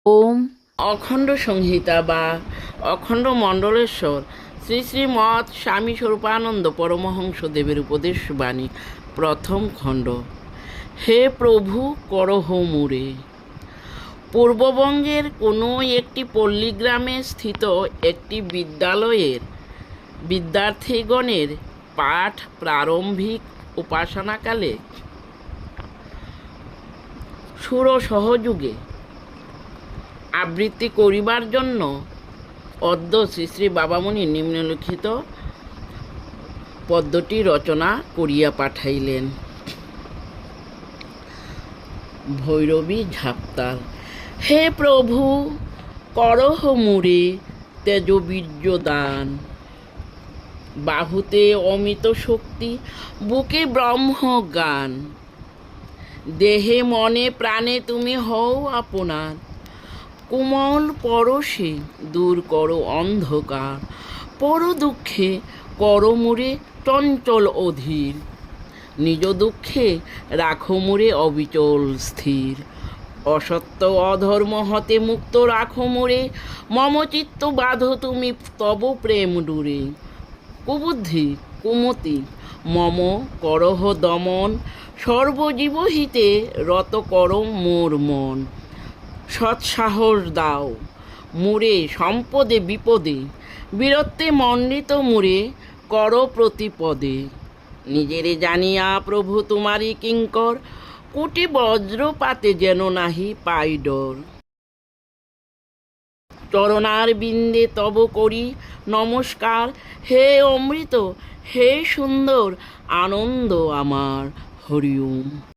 ওম অখণ্ড সংহিতা বা অখণ্ড মণ্ডলেশ্বর শ্রী শ্রীমৎ স্বামী স্বরূপানন্দ পরমহংসদেবের উপদেশ বাণী প্রথম খণ্ড। হে প্রভু করহ মুরে। পূর্ববঙ্গের কোনো একটি পল্লীগ্রামে স্থিত একটি বিদ্যালয়ের বিদ্যার্থীগণের পাঠ প্রারম্ভিক উপাসনাকালে সুর সহযোগে আবৃত্তি করিবার জন্য অদ্য শ্রী শ্রী বাবামণি নিম্নলিখিত পদ্যটি রচনা করিয়া পাঠাইলেন। ভৈরবী ঝাঁপতাল। হে প্রভু করহ মুরে তেজবীর্য দান, বাহুতে অমিত শক্তি, বুকে ব্রহ্ম গান, দেহে মনে প্রাণে তুমি হও আপনার, কোমল পরশে দূর করো অন্ধকার, পর দুঃখে করো মুরে চঞ্চল অধীর, নিজ দুঃখে রাখো মুরে অবিচল স্থির, অসত্য অধর্ম হতে মুক্ত রাখো মোরে, মম চিত্ত বাঁধো তুমি তব প্রেম ডুরে, কুবুদ্ধি কুমতি মম করহ দমন, সর্বজীবহিতে রত করো মোর মন, সৎসাহস দাও মুরে সম্পদে বিপদে, বীরত্বে মণ্ডিত মুরে কর প্রতিপদে, নিজেরে জানিয়া প্রভু তোমারই কিঙ্কর, কোটি বজ্রপাতে যেন নাহি পাই ডর, চরণার বিন্দে তব করি নমস্কার, হে অমৃত হে সুন্দর আনন্দ আমার, হরি ওম।